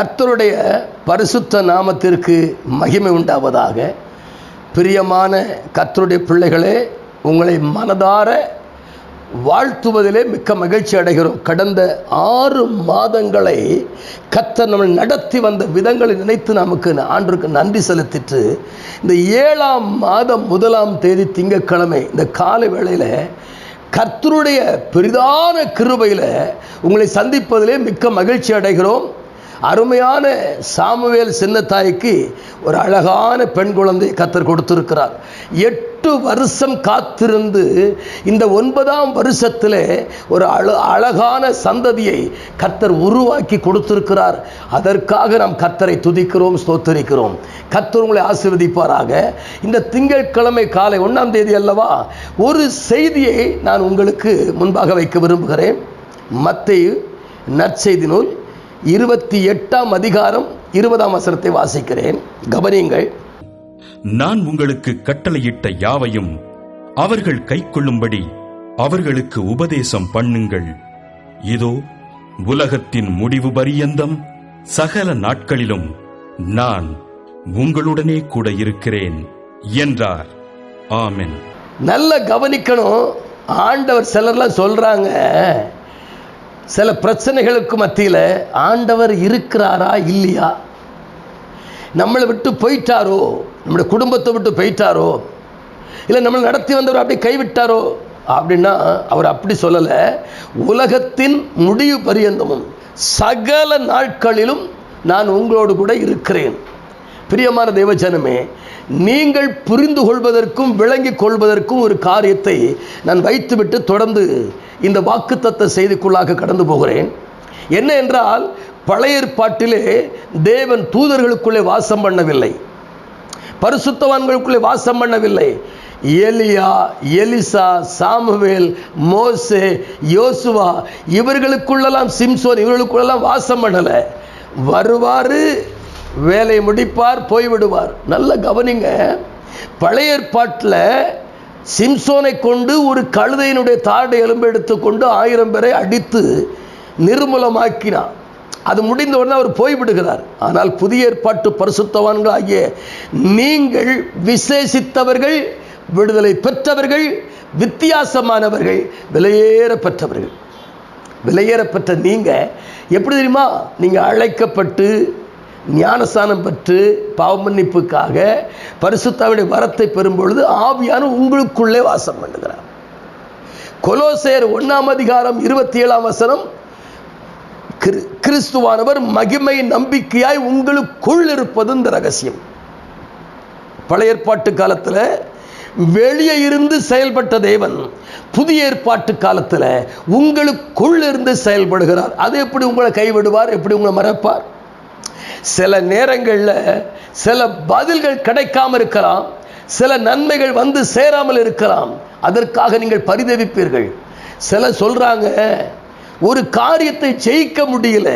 கர்த்தருடைய பரிசுத்த நாமத்திற்கு மகிமை உண்டாவதாக. பிரியமான கர்த்தருடைய பிள்ளைகளே, உங்களை மனதார வாழ்த்துவதிலே மிக்க மகிழ்ச்சி அடைகிறோம். கடந்த 6 மாதங்களை கர்த்தர் நம்மை நடத்தி வந்த விதங்களை நினைத்து நமக்கு ஆண்டுக்கு நன்றி செலுத்திட்டு, இந்த 7ஆம் மாதம் 1ஆம் தேதி திங்கட்கிழமை இந்த காலை வேளையில் கர்த்தருடைய பெரிதான கிருபையில் உங்களை சந்திப்பதிலே மிக்க மகிழ்ச்சி அடைகிறோம். அருமையான சாமுவேல் சின்னத்தாய்க்கு ஒரு அழகான பெண் குழந்தை கர்த்தர் கொடுத்திருக்கிறார். 8 வருஷம் காத்திருந்து இந்த 9ஆம் வருஷத்தில் ஒரு அழகான சந்ததியை கர்த்தர் உருவாக்கி கொடுத்திருக்கிறார். அதற்காக நாம் கர்த்தரை துதிக்கிறோம், ஸ்தோத்தரிக்கிறோம். கர்த்தர் உங்களை ஆசீர்வதிப்பாராக. இந்த திங்கட்கிழமை காலை 1ஆம் தேதி அல்லவா, ஒரு செய்தியை நான் உங்களுக்கு முன்பாக வைக்க விரும்புகிறேன். மத்தேயு நற்செய்தி நூல் 28ஆம் அதிகாரம் 20ஆம் வசனத்தை வாசிக்கிறேன், கவனியுங்கள். நான் உங்களுக்கு கட்டளையிட்ட யாவையும் அவர்கள் கைக்கொள்ளும்படி அவர்களுக்கு உபதேசம் பண்ணுங்கள். இதோ உலகத்தின் முடிவு பரியந்தம் சகல நாட்களிலும் நான் உங்களுடனே கூட இருக்கிறேன் என்றார். ஆமென். நல்ல கவனிக்கணும். ஆண்டவர் சிலர்லாம் சொல்றாங்க, சில பிரச்சனைகளுக்கு மத்தியில் ஆண்டவர் இருக்கிறாரா இல்லையா, நம்மளை விட்டு போயிட்டாரோ, நம்முடைய குடும்பத்தை விட்டு போயிட்டாரோ, இல்லை நம்மளை நடத்தி வந்தவர் அப்படி கைவிட்டாரோ அப்படின்னா அவர் அப்படி சொல்லலை. உலகத்தின் முடிவு பரியந்தமும் சகல நாட்களிலும் நான் உங்களோடு கூட இருக்கிறேன். பிரியமான தேவஜனமே, நீங்கள் புரிந்து கொள்வதற்கும் விளங்கிக் கொள்வதற்கும் ஒரு காரியத்தை நான் வைத்துவிட்டு தொடர்ந்து இந்த வாக்குத்தத்த செய்திக்குள்ளாக கடந்து போகிறேன். என்ன என்றால், பழைய ஏற்பாட்டிலே தேவன் தூதர்களுக்குள்ளே வாசம் பண்ணவில்லை, பரிசுத்தவான்களுக்குள்ளே வாசம் பண்ணவில்லை. எலியா, எலிசா, சாமுவேல், மோசே, யோசுவா இவர்களுக்குள்ளெல்லாம், சிம்சோன் இவர்களுக்குள்ளெல்லாம் வாசம் பண்ணலை. வருவார், வேலையை முடிப்பார், போய்விடுவார். நல்ல கவனிங்க. பழைய ஏற்பாட்டில் சிம்சோனை கொண்டு ஒரு கழுதையினுடைய தாடை எலும்பு எடுத்துக்கொண்டு 1000 பேரை அடித்து நிர்மூலமாக்கினார். அது முடிந்த உடனே அவர் போய்விடுகிறார். ஆனால் புதிய ஏற்பாட்டு பரிசுத்தவான்கள் ஆகிய நீங்கள் விசேஷித்தவர்கள், விடுதலை பெற்றவர்கள், வித்தியாசமானவர்கள், விலையேறப்பெற்றவர்கள். விலையேறப்பெற்ற நீங்கள் எப்படி தெரியுமா? நீங்கள் அழைக்கப்பட்டு ஞானஸ்தானம் பெற்று பாவ மன்னிப்புக்காக பரிசுத்தாவினுடைய வரத்தை பெறும் பொழுது ஆவியான உங்களுக்குள்ளே வாசம் பண்ணுகிறார். கொலோசையர் 1ஆம் அதிகாரம் 27ஆம் வசனம், கிறிஸ்துவானவர் மகிமை நம்பிக்கையாய் உங்களுக்குள் இருப்பது இந்த ரகசியம். பழைய ஏற்பாட்டு காலத்தில் வெளியே இருந்து செயல்பட்ட தேவன் புதிய ஏற்பாட்டு காலத்தில் உங்களுக்குள் இருந்து செயல்படுகிறார். அது எப்படி உங்களை கைவிடுவார், எப்படி உங்களை மறப்பார்? சில நேரங்களில் சில பதில்கள் கிடைக்காமல் இருக்கலாம், சில நன்மைகள் வந்து சேராமல் இருக்கலாம். அதற்காக நீங்கள் பரிதவிப்பீர்கள். சில சொல்றாங்க, ஒரு காரியத்தை ஜெயிக்க முடியல,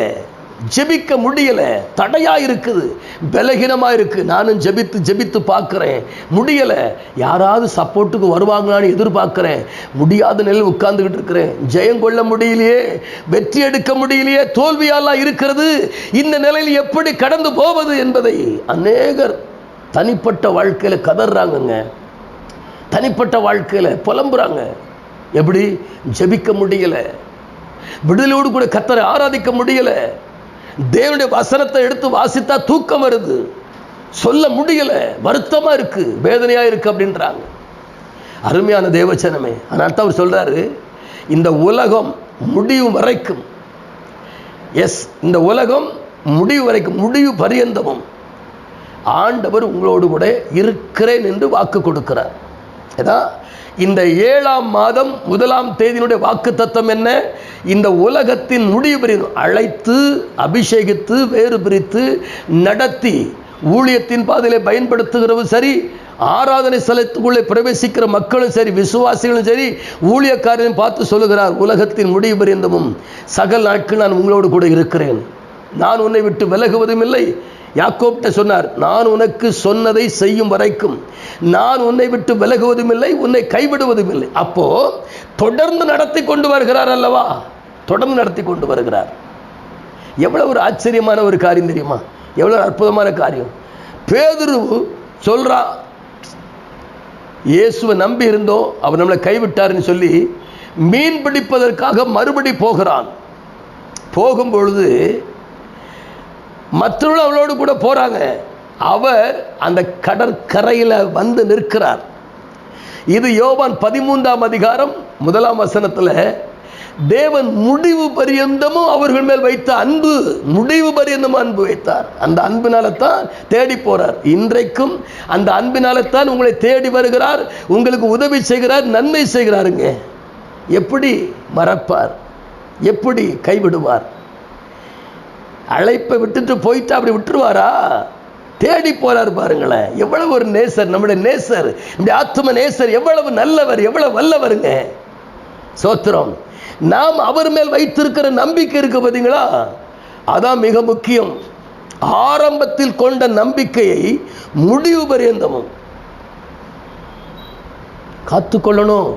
ஜெபிக்க முடியல, தடையா இருக்குது, பலகீனமா இருக்கு. நானும் ஜெபித்து பார்க்கிறேன், முடியல. யாராவது சப்போர்ட்டுக்கு வருவாங்களான்னு எதிர்பார்க்கிறேன், முடியாத நிலையில் உட்கார்ந்துகிட்டு இருக்கிறேன். ஜெயம் கொள்ள முடியலையே, வெற்றி எடுக்க முடியலையே, தோல்வியாலாம் இருக்கிறது. இந்த நிலையில் எப்படி கடந்து போவது என்பதை அநேகர் தனிப்பட்ட வாழ்க்கையில கதறாங்க, தனிப்பட்ட வாழ்க்கையில புலம்புறாங்க. எப்படி? ஜெபிக்க முடியல, விடுதலோடு கூட கர்த்தரை ஆராதிக்க முடியல, தேவனுடைய வசனத்தை எடுத்து வாசித்தா தூக்கம் வருது, சொல்ல முடியல, வருத்தமா இருக்கு, வேதனையா இருக்கு அப்படின்றாங்க. அருமையான தேவச்சனமே, அதனால தான் அவர் சொல்றாரு, இந்த உலகம் முடிவு வரைக்கும், இந்த உலகம் முடிவு வரைக்கும், முடிவு பரியந்தமும் ஆண்டவர் உங்களோடு கூட இருக்கிறேன் என்று வாக்கு கொடுக்கிறார். ஏதான் இந்த 7ஆம் மாதம் 1ஆம் தேதியினுடைய வாக்கு தத்தம் என்ன? இந்த உலகத்தின் முடிவு பிரிவு அழைத்து, அபிஷேகித்து, வேறு பிரித்து நடத்தி ஊழியத்தின் பாதையிலே பயன்படுத்துகிறவரும் சரி, ஆராதனை ஸ்தலத்துக்குள்ளே பிரவேசிக்கிற மக்களும் சரி, விசுவாசிகளும் சரி, ஊழியக்காரரையும் பார்த்து சொல்லுகிறார், உலகத்தின் முடிவு பரியந்தமும் சகல நாட்கள் நான் உங்களோடு கூட இருக்கிறேன், நான் உன்னை விட்டு விலகுவதும் இல்லை. யாக்கோப்ட சொன்னார், நான் உனக்கு சொன்னதை செய்யும் வரைக்கும் நான் உன்னை விட்டு விலகுவதும் இல்லை, உன்னை கைவிடுவதும் இல்லை. அப்போ தொடர்ந்து நடத்தி கொண்டு வருகிறார் அல்லவா, தொடர்ந்து நடத்தி கொண்டு வருகிறார். எவ்வளவு ஒரு ஆச்சரியமான ஒரு காரியம் தெரியுமா? எவ்வளவு அற்புதமான காரியம். பேதுரு சொல்றா, இயேசுவை நம்பி இருந்தோம், அவர் நம்மளை கைவிட்டாருன்னு சொல்லி மீன் பிடிப்பதற்காக மறுபடி போகிறான். போகும்பொழுது மற்றவர்கள் அவளோடு கூட போறாங்க. அவர் அந்த கடற்கரையில் வந்து நிற்கிறார். இது யோவான் 13ஆம் அதிகாரம் 1ஆம் வசனத்தில் தேவன் முடிவு பரியந்தமும் அவர்கள் மேல் வைத்த அன்பு, முடிவு பரியந்தமும் அன்பு வைத்தார். அந்த அன்பினால தான் தேடி போறார். இன்றைக்கும் அந்த அன்பினால தான் உங்களை தேடி வருகிறார், உங்களுக்கு உதவி செய்கிறார், நன்மை செய்கிறாருங்க. எப்படி மறப்பார்? எப்படி கைவிடுவார்? அழைப்பை விட்டுட்டு போயிட்டு அப்படி விட்டுருவாரா? தேடி போறார் பாருங்களேன். எவ்வளவு ஒரு நேசர், நம்முடைய நேசர், நம்முடைய ஆத்தும நேசர் எவ்வளவு நல்லவர், எவ்வளவு வல்லவருங்க. சோத்திரம். நாம் அவர் மேல் வைத்திருக்கிற நம்பிக்கை இருக்கு பார்த்தீங்களா, அதான் மிக முக்கியம். ஆரம்பத்தில் கொண்ட நம்பிக்கையை முடிவு பரியந்தமும் காத்துக்கொள்ளணும்.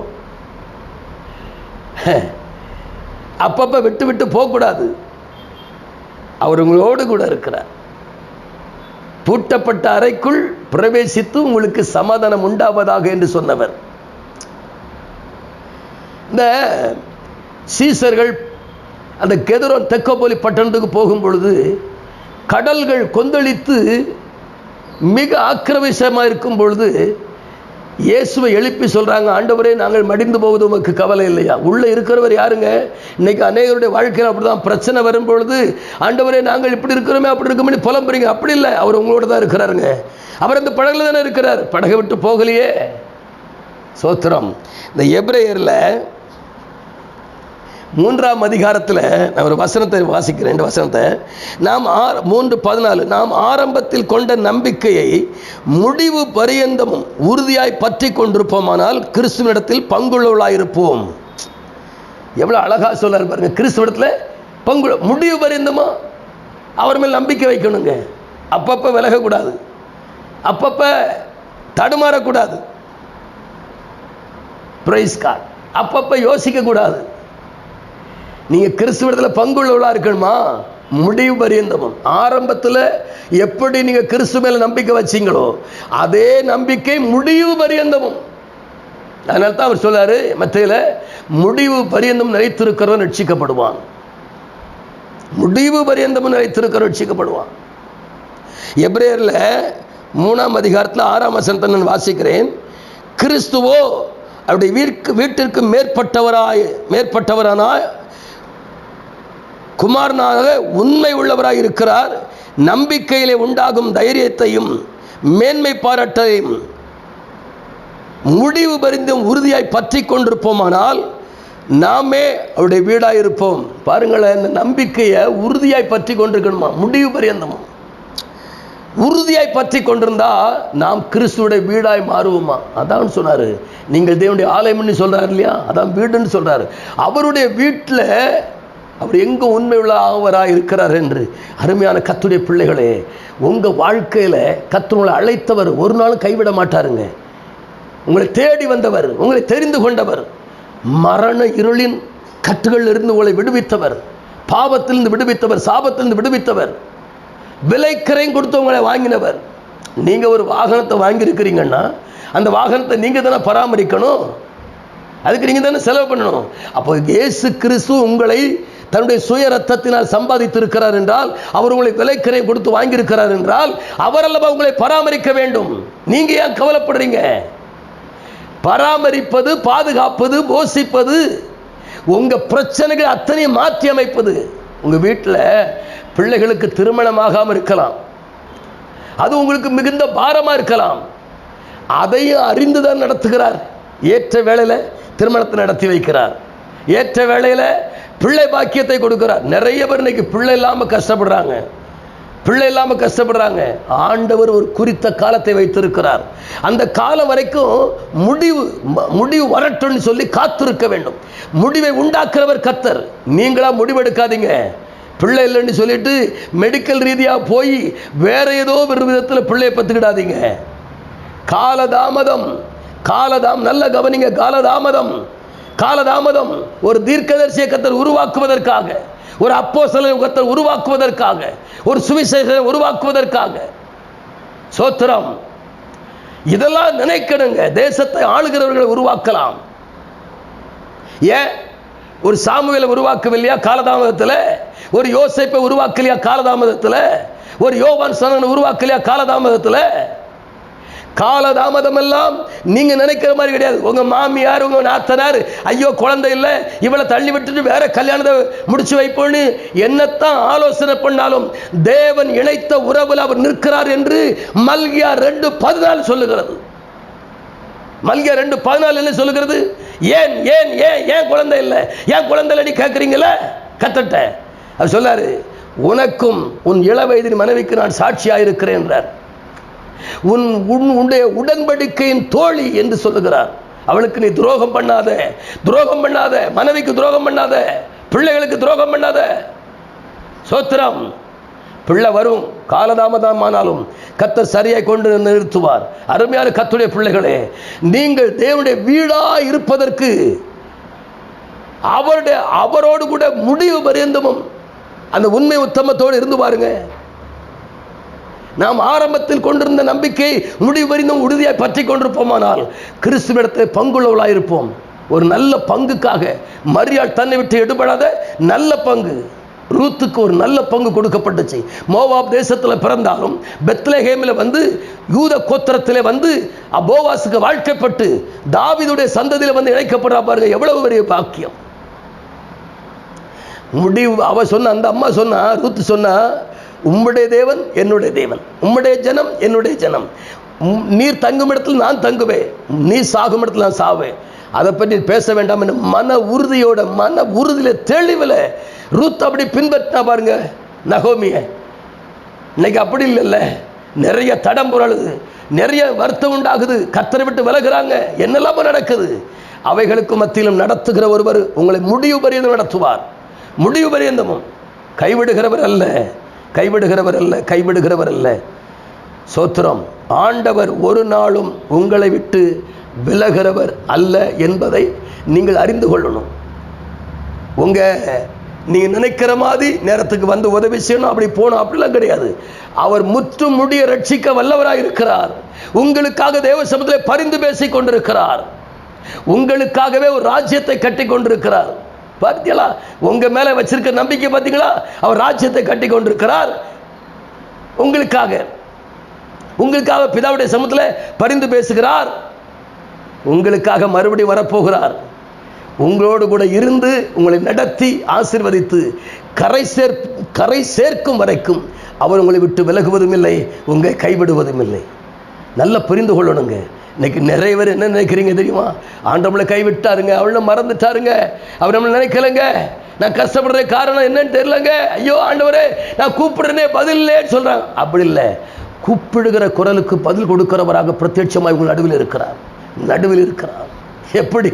அப்பப்ப விட்டு விட்டு போகக்கூடாது. அவர் உங்களோடு கூட இருக்கிறார். பூட்டப்பட்ட அறைக்குள் பிரவேசித்து உங்களுக்கு சமாதானம் உண்டாவதாக என்று சொன்னவர். இந்த சீசர்கள் அந்த கெதரோன் தெக்கோபோலி பட்டணத்துக்கு போகும் பொழுது கடல்கள் கொந்தளித்து மிக ஆக்கிரமிசமாக இருக்கும் பொழுது இயேசுவை எழுப்பி சொல்றாங்க, ஆண்டவரே நாங்கள் மடிந்து போவது உமக்கு கவலை இல்லையா? உள்ள இருக்கிறவர் யாருங்க? இன்னைக்கு அநேகருடைய வாழ்க்கையில் அப்படிதான் பிரச்சனை வரும் பொழுது, ஆண்டவரே நாங்கள் இப்படி இருக்கிறோமே அப்படி இருக்கோமே புலம்புறீங்க. அப்படி இல்லை, அவர் உங்களோட தான் இருக்கிறாருங்க. அவர் அந்த படகுல தானே இருக்கிறார், படகை விட்டு போகலையே. சோத்திரம். இந்த எபிரேயர்ல 3ஆம் அதிகாரத்தில் நான் ஒரு வசனத்தை வாசிக்கிறேன். இந்த வசனத்தை நாம் 3:14 நாம் ஆரம்பத்தில் கொண்ட நம்பிக்கையை முடிவு பரியந்தமும் உறுதியாய் பற்றி கொண்டிருப்போமானால் கிறிஸ்துவினிடத்தில் பங்குள்ளவர்களாயிருப்போம். எவ்வளவு அழகா சொல்றாரு பாருங்க. கிறிஸ்துவிடத்தில் பங்கு முடிவு பரியந்தமா அவர் மேல் நம்பிக்கை வைக்கணுங்க. அப்பப்ப விலகக்கூடாது, அப்பப்ப தடுமாறக்கூடாது, பிரைஸ் காட், அப்பப்ப யோசிக்க கூடாது. நீங்க கிறிஸ்துவத்தில் பங்குள்ளவளா இருக்கணுமா? முடிவு பரியந்தமும். ஆரம்பத்தில் எப்படி நீங்க கிறிஸ்து மேல நம்பிக்கை வச்சீங்களோ அதே நம்பிக்கை முடிவு பரியந்தமும். அதனால தான் அவர் சொல்றாரு மத்தேயுல, முடிவு பரியந்தம் நிலைத்திருக்கிறவன் ரட்சிக்கப்படுவான். முடிவு பரியந்தம் நிலைத்திருக்கிறவன் ரட்சிக்கப்படுவான். எபிரேயர்ல 3ஆம் அதிகாரத்தில் 6ஆம் வசனத்தை நான் வாசிக்கிறேன். கிறிஸ்துவோ அவருடைய வீட்டிற்கு மேற்பட்டவரானாய் குமாரனாக உண்மை உள்ளவராய் இருக்கிறார். நம்பிக்கையிலே உண்டாகும் தைரியத்தையும் மேன்மை பாராட்டையும் முடிவு பரிந்தும் உறுதியாய் பற்றி கொண்டிருப்போமானால் நாமே அவருடைய வீடாய் இருப்போம். பாருங்களேன், இந்த நம்பிக்கையை உறுதியாய் பற்றி கொண்டிருக்கணுமா? முடிவு பரியந்தமும் உறுதியாய் பற்றி கொண்டிருந்தா நாம் கிறிஸ்துவுடைய வீடாய் மாறுவோமா? அதான் சொன்னாரு, நீங்கள் தேவனுடைய ஆலயம்னு சொல்றாரு இல்லையா, அதான் வீடுன்னு சொல்றாரு. அவருடைய வீட்டில் அவர் எங்க உண்மை உள்ளவராக இருக்கிறார் என்று. அருமையான கர்த்தருடைய பிள்ளைகளே, உங்க வாழ்க்கையில கர்த்தர் உங்களை அழைத்தவர் ஒரு நாளும் கைவிட மாட்டாருங்க. உங்களை தேடி வந்தவர், உங்களை தெரிந்து கொண்டவர், மரண இருளின் கட்டுகளில் இருந்து உங்களை விடுவித்தவர், பாவத்திலிருந்து விடுவித்தவர், சாபத்திலிருந்து விடுவித்தவர், விலைக்கரையும் கொடுத்து உங்களை வாங்கினவர். நீங்க ஒரு வாகனத்தை வாங்கியிருக்கிறீங்கன்னா அந்த வாகனத்தை நீங்க தானே பராமரிக்கணும், அதுக்கு நீங்க தானே செலவு பண்ணணும். அப்போ இயேசு கிறிஸ்து உங்களை தன்னுடைய சுய ரத்தத்தினால் சம்பாதித்திருக்கிறார் என்றால், அவர் உங்களை விலைக்கரை கொடுத்து வாங்கியிருக்கிறார் என்றால், அவர் அல்லவா உங்களை பராமரிக்க வேண்டும். நீங்க ஏன் கவலைப்படுறீங்க? பராமரிப்பது, பாதுகாப்பது, போஷிப்பது, உங்க பிரச்சனைகள் அத்தனையும் மாற்றி அமைப்பது. உங்க வீட்டில் பிள்ளைகளுக்கு திருமணமாகாமல் இருக்கலாம், அது உங்களுக்கு மிகுந்த பாரமா இருக்கலாம். அதையும் அறிந்துதான் நடத்துகிறார். ஏற்ற வேளையில திருமணத்தை நடத்தி வைக்கிறார், ஏற்ற வேளையில பிள்ளை பாக்கியத்தை கொடுக்கிறார். நிறைய பேர் இன்னைக்கு பிள்ளை இல்லாம கஷ்டப்படுறாங்க, பிள்ளை இல்லாம கஷ்டப்படுறாங்க. ஆண்டவர் ஒரு குறித்த காலத்தை வைத்திருக்கிறார். அந்த காலம் வரைக்கும் முடிவு வரட்டும்னு சொல்லி காத்திருக்க வேண்டும். முடிவை உண்டாக்குறவர் கர்த்தர். நீங்களா முடிவெடுக்காதீங்க. பிள்ளை இல்லைன்னு சொல்லிட்டு மெடிக்கல் ரீதியாக போய் வேற ஏதோ ஒரு விதத்தில் பிள்ளையை பத்துக்கிடாதீங்க. காலதாமதம், நல்ல கவனிங்க. காலதாமதம் ஒரு தீர்க்கதரிசியை கர்த்தர் உருவாக்குவதற்காக, ஒரு அப்போஸ்தலரை உருவாக்குவதற்காக, ஒரு சுவிசேஷரை உருவாக்குவதற்காக. சோத்திரம். இதெல்லாம் நினைக்கணுங்க. தேசத்தை ஆளுகிறவர்களை உருவாக்கலாம். ஏன் ஒரு சாமுவேலை உருவாக்கவில்லையா காலதாமதத்தில்? ஒரு யோசேப்பை உருவாக்கலையா காலதாமதத்தில்? ஒரு யோவான் ஸ்நானனை உருவாக்கலையா காலதாமதத்தில்? காலதாமதம் எல்லாம் நீங்க நினைக்கிற மாதிரி கிடையாது. உங்க மாமியார், உங்க நாத்தனார், ஐயோ குழந்தை இல்லை, இவளை தள்ளி விட்டுட்டு வேற கல்யாணத்தை முடிச்சு வைப்போன்னு என்னத்தான் ஆலோசனை பண்ணாலும் தேவன் இணைத்த உறவில் அவர் நிற்கிறார் என்று மல்கியா 2:14 சொல்லுகிறது. மல்கியா 2:14 என்ன சொல்லுகிறது? ஏன் ஏன் ஏன் ஏன் குழந்தை இல்லை, ஏன் குழந்தை இல்லை கேட்குறீங்கள? கத்தட்ட அவர் சொல்லாரு, உனக்கும் உன் இளவயதின் மனைவிக்கு நான் சாட்சியாயிருக்கிறேன் என்றார். உன்னுடைய உடன்படிக்கையின் தோழி என்று சொல்லுகிறார். அவளுக்கு நீ துரோகம் பண்ணாத, துரோகம் பண்ணாத, மனைவிக்கு துரோகம் பண்ணாத, பிள்ளைகளுக்கு துரோகம் பண்ணாத. சோத்திரம். பிள்ளை வரும், காலதாமதமானாலும் கர்த்தர் சரியாய் கொண்டு நிறுத்துவார். அருமையான கர்த்தருடைய பிள்ளைகளே, நீங்கள் தேவனுடைய வீடா இருப்பதற்கு அவரோடு கூட முடிவு பரியந்தமும் அந்த உண்மை உத்தமத்தோடு இருந்து பாருங்க. நாம் ஆரம்பத்தில் கொண்டிருந்த நம்பிக்கை முடிவு பரிந்தும் உறுதியாய் பற்றி கொண்டிருப்போமானால் கிறிஸ்துவிடத்தில் பங்குள்ளவளாயிருப்போம். ஒரு நல்ல பங்குக்காக மரியாள் தன்னை விட்டு எடுபடாத நல்ல பங்கு. ரூத்துக்கு ஒரு நல்ல பங்கு கொடுக்கப்பட்டுச்சு. மோவாப் தேசத்தில் பிறந்தாலும் பெத்லெஹேமில் வந்து யூத கோத்திரத்திலே வந்து போவாசுக்கு வாழ்க்கைப்பட்டு தாவீதுடைய சந்ததியில் வந்து இணைக்கப்படுறா பாருங்க, எவ்வளவு பெரிய பாக்கியம். முடிவு அவ சொன்ன, அந்த அம்மா சொன்னா, ரூத்து சொன்னா, உம்முடைய தேவன் என்னுடைய தேவன், உம்முடைய ஜனம் என்னுடைய ஜனம், நீர் தங்கும் இடத்தில் நான் தங்குவேன், நீ சாகும் இடத்தில் நான் சாவேன், அதை பற்றி பேச வேண்டாம் என்று மன உறுதியோட, மன உறுதியில, தெளிவில் ரூத் அப்படி பின்பற்றினா பாருங்க நகோமிய. இன்னைக்கு அப்படி இல்லைல்ல, நிறைய தடம் புரளுது, நிறைய வருத்தம் உண்டாகுது, கர்த்தரை விட்டு விலகுறாங்க, என்னெல்லாம நடக்குது. அவைகளுக்கு மத்தியிலும் நடத்துகிற ஒருவர் உங்களை முடிவு பரியந்தம் நடத்துவார். முடிவு பரியந்தமும். கைவிடுகிறவர் அல்ல, கைவிடுகிறவர் அல்ல, கைவிடுகிறவர் அல்ல. சோத்திரம். ஆண்டவர் ஒரு நாளும் உங்களை விட்டு விலகிறவர் அல்ல என்பதை நீங்கள் அறிந்து கொள்ளணும். நீங்க நினைக்கிற மாதிரி நேரத்துக்கு வந்து உதவி செய்யணும், அப்படி போகணும், அப்படிலாம் கிடையாது. அவர் முற்றும் முடிய ரட்சிக்க வல்லவராக இருக்கிறார். உங்களுக்காக தேவ சமூகத்திலே பரிந்து பேசிக் கொண்டிருக்கிறார். உங்களுக்காகவே ஒரு ராஜ்யத்தை கட்டி கொண்டிருக்கிறார். பார்த்தீங்களா? உங்க மேல வச்சிருக்க நம்பிக்கை பார்த்தீங்களா? அவர் ராஜ்யத்தை கட்டி கொண்டிருக்கிறார். உங்களுக்காக, உங்களுக்காக பிதாவுடைய சமூகத்தில் பரிந்து பேசுகிறார். உங்களுக்காக மறுபடியும் வரப்போகிறார். உங்களோடு கூட இருந்து உங்களை நடத்தி ஆசீர்வதித்து கரை சேர்க்கும் வரைக்கும் அவர் உங்களை விட்டு விலகுவதும் இல்லை, உங்களை கைவிடுவதும் இல்லை. நல்லா புரிந்து கொள்ளணுங்க. இன்னைக்கு நிறைய பேர் என்ன நினைக்கிறீங்க தெரியுமா? ஆண்டவங்களை கைவிட்டாருங்க, அவளை மறந்துட்டாருங்க, அவர் நம்மளை நினைக்கலங்க, நான் கஷ்டப்படுற காரணம் என்னன்னு தெரியலங்க, ஐயோ ஆண்டவரே நான் கூப்பிடுறேனே பதில் இல்லைன்னு சொல்றாங்க. அப்படி இல்லை. கூப்பிடுகிற குரலுக்கு பதில் கொடுக்கிறவராக பிரத்யட்சமாய் உங்கள் நடுவில் இருக்கிறார், நடுவில் இருக்கிறார். எப்படி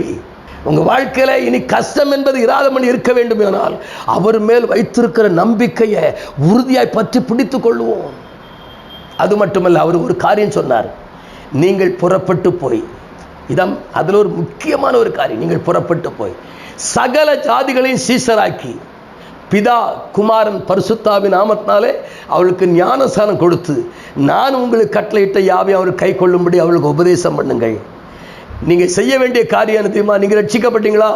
உங்க வாழ்க்கையில இனி கஷ்டம் என்பது இராதமணி இருக்க வேண்டும் என்றால் அவர் மேல் வைத்திருக்கிற நம்பிக்கையை உறுதியாய் பற்றி பிடித்துக் கொள்வோம். அது மட்டுமல்ல, அவர் ஒரு காரியம் சொன்னார், நீங்கள் புறப்பட்டு போய், இதான் அதில் ஒரு முக்கியமான ஒரு காரியம், நீங்கள் புறப்பட்டு போய் சகல ஜாதிகளையும் சீசராக்கி பிதா குமாரன் பரிசுத்தாவின் நாமத்தினாலே அவளுக்கு ஞானஸ்நானம் கொடுத்து நான் உங்களுக்கு கட்டளையிட்ட யாவையும் அவர் கை கொள்ளும்படி அவளுக்கு உபதேசம் பண்ணுங்கள். நீங்க செய்ய வேண்டிய காரியம் தெரியுமா? நீங்க ரட்சிக்கப்பட்டீங்களா?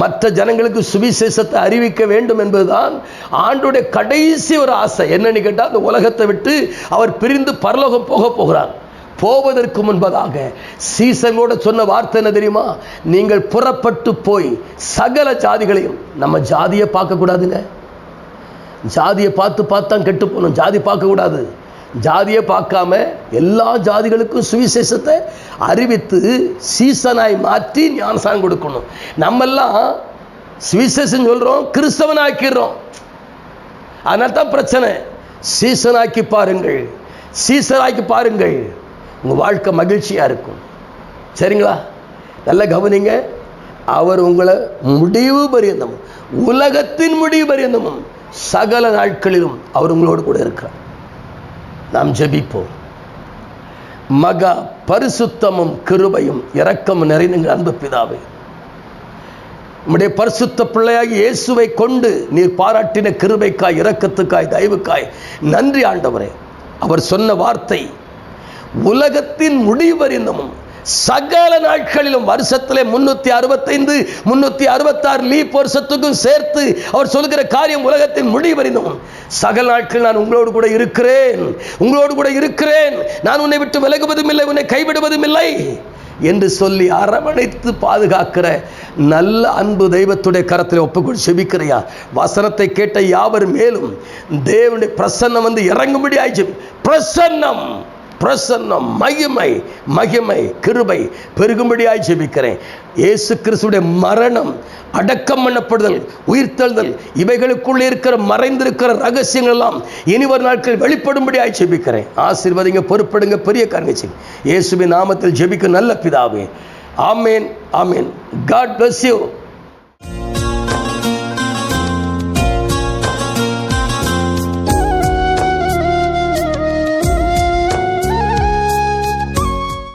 மற்ற ஜனங்களுக்கு சுவிசேஷத்தை அறிவிக்க வேண்டும் என்பதுதான் ஆண்டோடைய கடைசி ஒரு ஆசை. என்னன்னு கேட்டால், அந்த உலகத்தை விட்டு அவர் பிரிந்து பரலோகம் போகிறார். போவதற்கு முன்பதாக சீசனோட சொன்ன வார்த்தை என்ன தெரியுமா? நீங்கள் புறப்பட்டு போய் சகல ஜாதிகளையும். நம்ம ஜாதியை பார்க்க கூடாதுங்க. ஜாதியை பார்த்தான் கெட்டு போகணும். ஜாதி பார்க்க கூடாது. ஜாதியை பார்க்காம எல்லா ஜாதிகளுக்கும் சுவிசேஷத்தை அறிவித்து சீசனாய் மாற்றி ஞானஸ்நானம் கொடுக்கணும். நம்மெல்லாம் சுவிசேஷம் சொல்றோம், கிறிஸ்தவனாக்கிறோம். அதனால தான் பிரச்சனை. சீசனாக்கி பாருங்கள், சீசனாக்கி பாருங்கள், உங்க வாழ்க்கை மகிழ்ச்சியா இருக்கும். சரிங்களா? நல்ல கவனிங்க. அவர் உங்களை முடிவு பரியந்தமும், உலகத்தின் முடிவு பரியந்தமும், சகல நாட்களிலும் அவர் உங்களோடு கூட இருக்கிறார். நாம் ஜெபிப்போம். மகா பரிசுத்தமும் கிருபையும் இரக்கமும் நிறைந்த அன்பு பிதாவே, உம்முடைய பரிசுத்த பிள்ளையாகி இயேசுவை கொண்டு நீர் பாராட்டின கிருபைக்காய், இரக்கத்துக்காய், தயவுக்காய் நன்றி ஆண்டவரே. அவர் சொன்ன வார்த்தை உலகத்தின் முடிவறிந்தும் சகல நாட்களிலும், வருஷத்திலே 365 366 லீப் வருஷத்துக்கும் சேர்த்து அவர் சொல்கிற காரியம் உலகத்தின் முடிவறிந்தும் சகல நாட்கள் நான் உங்களோடு கூட இருக்கிறேன், உங்களோடு கூட இருக்கிறேன், நான் உன்னை விட்டு விலகுவதும் இல்லை, உன்னை கைவிடுவதும் இல்லை என்று சொல்லி அரவணைத்து பாதுகாக்கிற நல்ல அன்பு தெய்வத்துடைய கரத்தில் ஒப்புக்கொண்டு செபிக்கிறையா. வசனத்தை கேட்ட யாவர் மேலும் தேவனுடைய பிரசன்னம் வந்து இறங்கும்படி ஆயிடுச்சு. பிரசன்னம் பிரசன்னம், மகிமை மகிமை, கிருபை பெருகும்படியாய் ஜெபிக்கிறேன். இயேசு கிறிஸ்துடைய மரணம், அடக்கம் பண்ணப்படுதல், உயிர்த்தெழுதல், இவைகளுக்குள்ளே இருக்கிற மறைந்திருக்கிற ரகசியங்கள் எல்லாம் இனி ஒரு நாட்கள் வெளிப்படும்படியாய் ஜெபிக்கிறேன். ஆசீர்வதிங்க, பொறுப்படுங்க, பெரிய காரியங்கள் இயேசுவின் நாமத்தில் ஜெபிக்கும் நல்ல பிதாவே. ஆமேன், ஆமேன். God bless you.